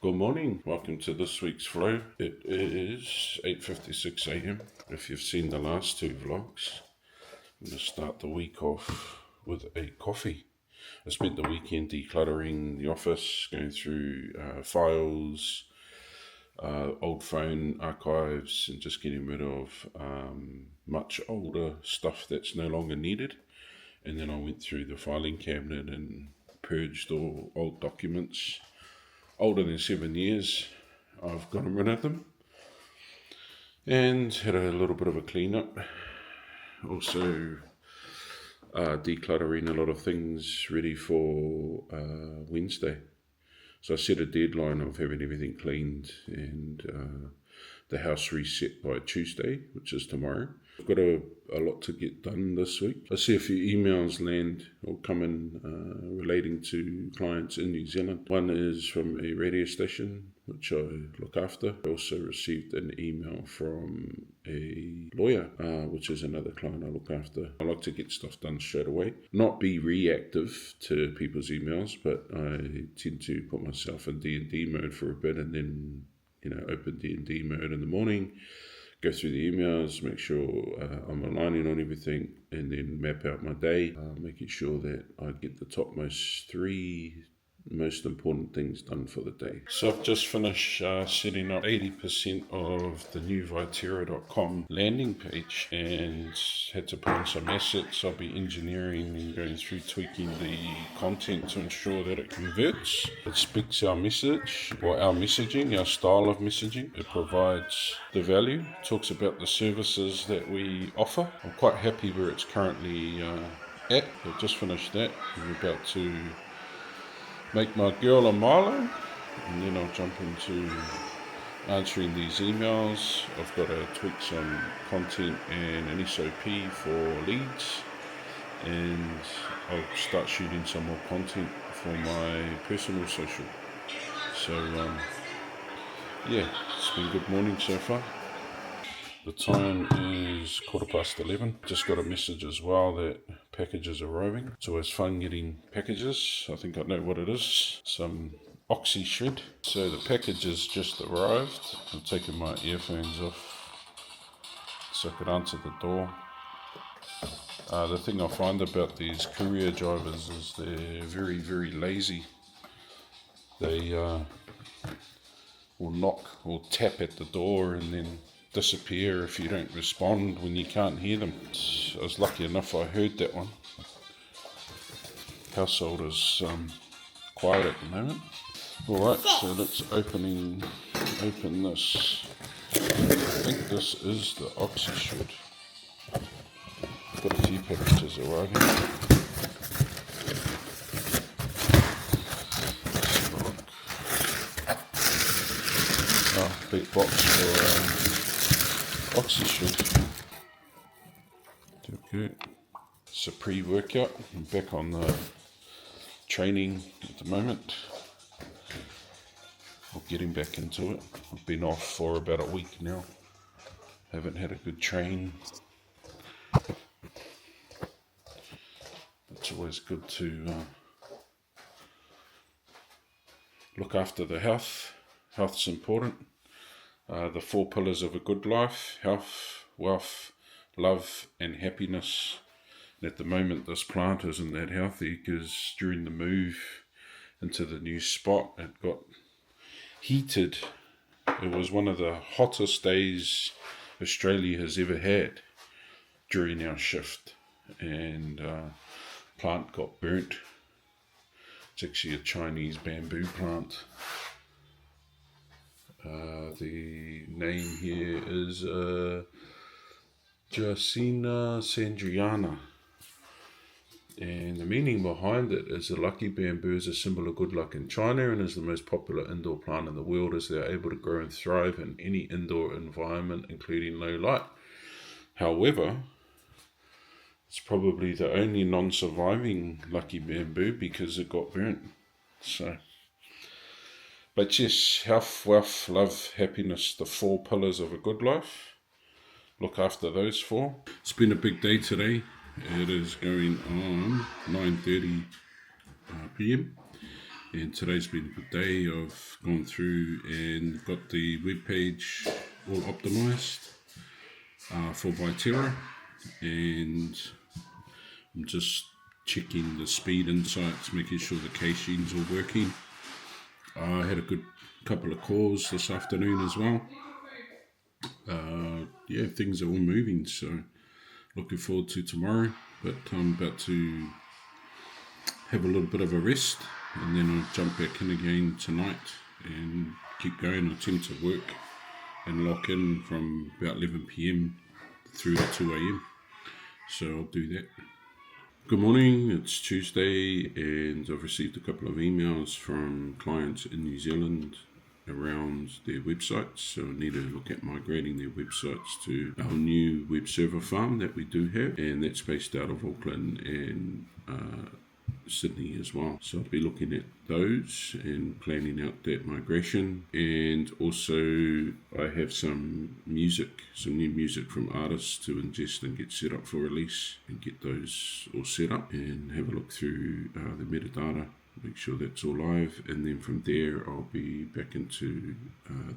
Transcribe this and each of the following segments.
Good morning, welcome to this week's flow. It is 8:56 a.m. If you've seen the last two vlogs, I'm going to start the week off with a coffee. I spent the weekend decluttering the office, going through files, old phone archives, and just getting rid of much older stuff that's no longer needed. And then I went through the filing cabinet and purged all old documents older than 7 years. I've gotten rid of them and had a little bit of a clean up. Also decluttering a lot of things ready for Wednesday. So I set a deadline of having everything cleaned and the house reset by Tuesday, which is tomorrow. I've got a lot to get done this week. I see a few emails land or come in relating to clients in New Zealand. One is from a radio station, which I look after. I also received an email from a lawyer, which is another client I look after. I like to get stuff done straight away. Not be reactive to people's emails, but I tend to put myself in D&D mode for a bit and then open D&D mode in the morning, go through the emails, make sure I'm aligning on everything, and then map out my day, making sure that I get the topmost three most important things done for the day. So I've just finished setting up 80% of the new Vitera.com landing page and had to put in some assets. I'll be engineering and going through tweaking the content to ensure that it converts. It speaks our message or our messaging, our style of messaging. It provides the value, talks about the services that we offer. I'm quite happy where it's currently at. I've just finished that. I'm about to make my girl a Milo, and then I'll jump into answering these emails. I've got to tweak some content and an SOP for leads, and I'll start shooting some more content for my personal social. So it's been a good morning so far. The time is 11:15. Just got a message as well that packages arriving. It's always fun getting packages. I think I know what it is. Some oxy shred. So the packages just arrived. I'm taking my earphones off so I could answer the door. The thing I find about these courier drivers is they're very, very lazy. They will knock or tap at the door and then disappear if you don't respond when you can't hear them. I was lucky enough I heard that one. Household is quiet at the moment. Alright, so let's open this. I think this is the oxy shred. Got a few packages arriving. Big box for oxy shred. Okay. It's a pre-workout. I'm back on the training at the moment. I'm getting back into it. I've been off for about a week now. Haven't had a good train. It's always good to look after the health. Health's important. The 4 pillars of a good life: health, wealth, love and happiness. And at the moment this plant isn't that healthy because during the move into the new spot it got heated. It was one of the hottest days Australia has ever had during our shift, and plant got burnt. It's actually a Chinese bamboo plant. The name here is Jacina sandriana, and the meaning behind it is the lucky bamboo is a symbol of good luck in China and is the most popular indoor plant in the world, as they are able to grow and thrive in any indoor environment, including low light. However, it's probably the only non-surviving lucky bamboo because it got burnt. But yes, health, wealth, love, happiness, the 4 pillars of a good life. Look after those 4. It's been a big day today. It is going on 9:30 p.m. And today's been a good day. I've gone through and got the web page all optimized for Vitera, and I'm just checking the speed insights, making sure the caching's all working. I had a good couple of calls this afternoon as well. Yeah, things are all moving, so looking forward to tomorrow. But I'm about to have a little bit of a rest, and then I'll jump back in again tonight and keep going. I tend to work and lock in from about 11 p.m. through to 2 a.m. So I'll do that. Good morning, it's Tuesday, and I've received a couple of emails from clients in New Zealand around their websites. So I need to look at migrating their websites to our new web server farm that we do have, and that's based out of Auckland and Sydney as well. So I'll be looking at those and planning out that migration. And also I have some new music from artists to ingest and get set up for release, and get those all set up and have a look through the metadata, make sure that's all live, and then from there I'll be back into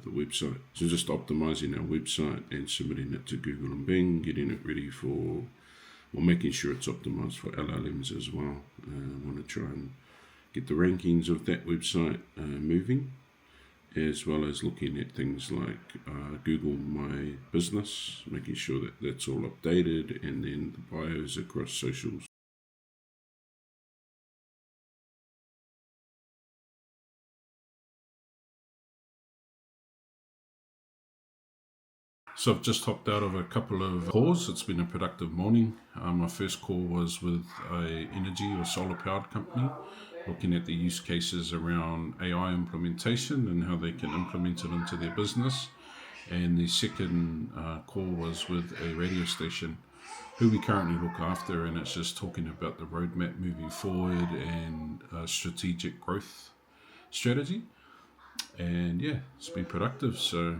the website. So just optimizing our website and submitting it to Google and Bing, getting it ready for, well, making sure it's optimized for LLMs as well. I want to try and get the rankings of that website moving, as well as looking at things like Google My Business, making sure that that's all updated, and then the bios across socials. So I've just hopped out of a couple of calls. It's been a productive morning. My first call was with a energy or solar powered company, looking at the use cases around AI implementation and how they can implement it into their business. And the second call was with a radio station who we currently look after, and it's just talking about the roadmap moving forward and strategic growth strategy. And yeah, it's been productive. So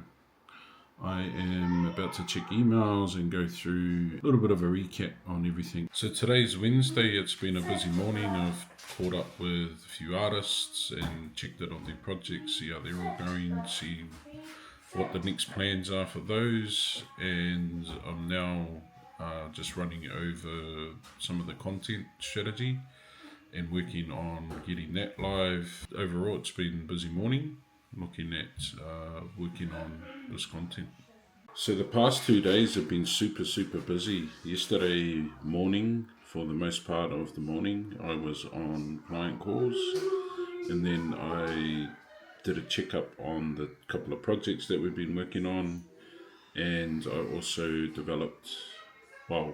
I am about to check emails and go through a little bit of a recap on everything. So today's Wednesday. It's been a busy morning. I've caught up with a few artists and checked it on their projects, see how they're all going, see what the next plans are for those. And I'm now just running over some of the content strategy and working on getting that live. Overall, it's been a busy morning looking at working on this content. So the past 2 days have been super busy. Yesterday morning, for the most part of the morning, I was on client calls, and then I did a checkup on the couple of projects that we've been working on, and I also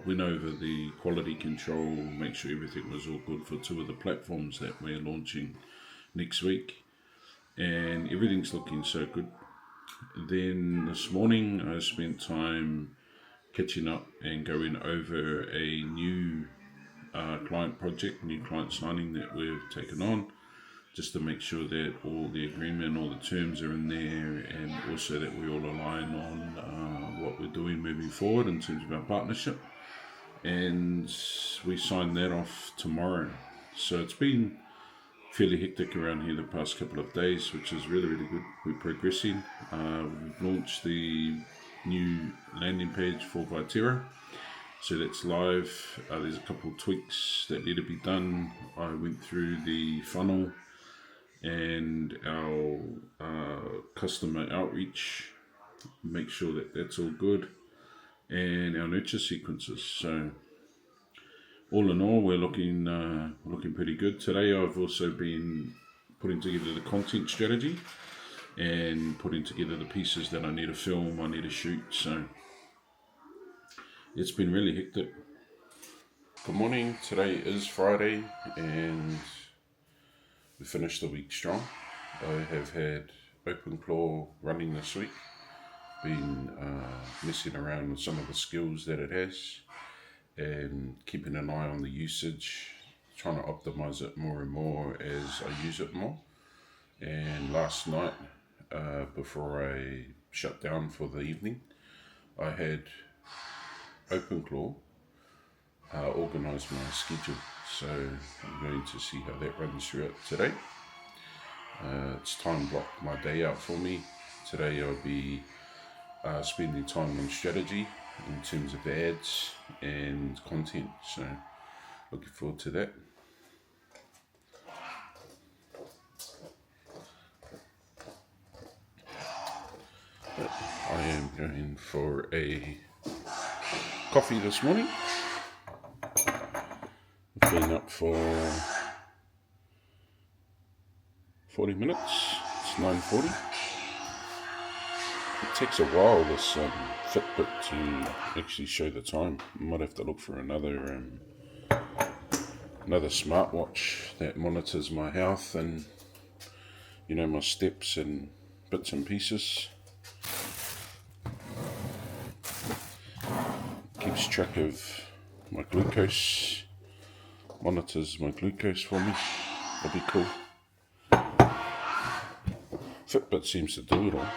went over the quality control, make sure everything was all good for 2 of the platforms that we're launching next week, and everything's looking so good. Then this morning I spent time catching up and going over a new client project, new client signing that we've taken on, just to make sure that all the agreement, all the terms are in there, and also that we all align on what we're doing moving forward in terms of our partnership. And we sign that off tomorrow. So it's been fairly hectic around here the past couple of days, which is really good. We're progressing. We've launched the new landing page for Vitera, so that's live. There's a couple of tweaks that need to be done. I went through the funnel and our customer outreach, make sure that that's all good, and our nurture sequences. So all in all, we're looking pretty good. Today I've also been putting together the content strategy and putting together the pieces that I need to film, I need to shoot. So it's been really hectic. Good morning. Today is Friday, and we finished the week strong. I have had OpenClaw running this week, been messing around with some of the skills that it has and keeping an eye on the usage, trying to optimize it more and more as I use it more. And last night, before I shut down for the evening, I had OpenClaw organise my schedule. So I'm going to see how that runs throughout today. It's time blocked my day out for me. Today I'll be spending time on strategy in terms of ads and content. So looking forward to that. I am going for a coffee this morning. I've been up for 40 minutes. It's 9:40. It takes a while, this Fitbit, to actually show the time. I might have to look for another smartwatch that monitors my health and my steps and bits and pieces. Keeps track of my glucose, monitors my glucose for me. That'd be cool. Fitbit seems to do it all,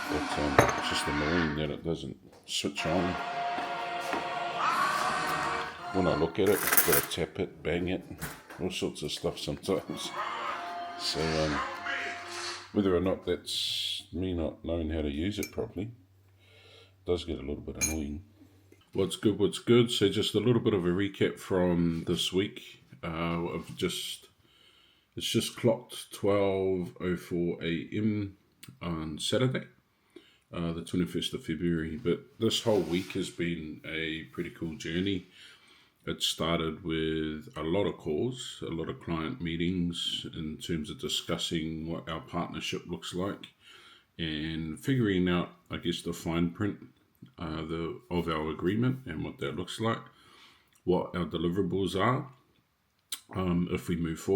but it's just annoying that it doesn't switch on. When I look at it, I've got to tap it, bang it, all sorts of stuff sometimes. So whether or not that's me not knowing how to use it properly, it does get a little bit annoying. What's good? So just a little bit of a recap from this week. It's just clocked 12:04 a.m. on Saturday, the 21st of February. But this whole week has been a pretty cool journey. It started with a lot of calls, a lot of client meetings in terms of discussing what our partnership looks like and figuring out, I guess, the fine print of our agreement and what that looks like, what our deliverables are if we move forward.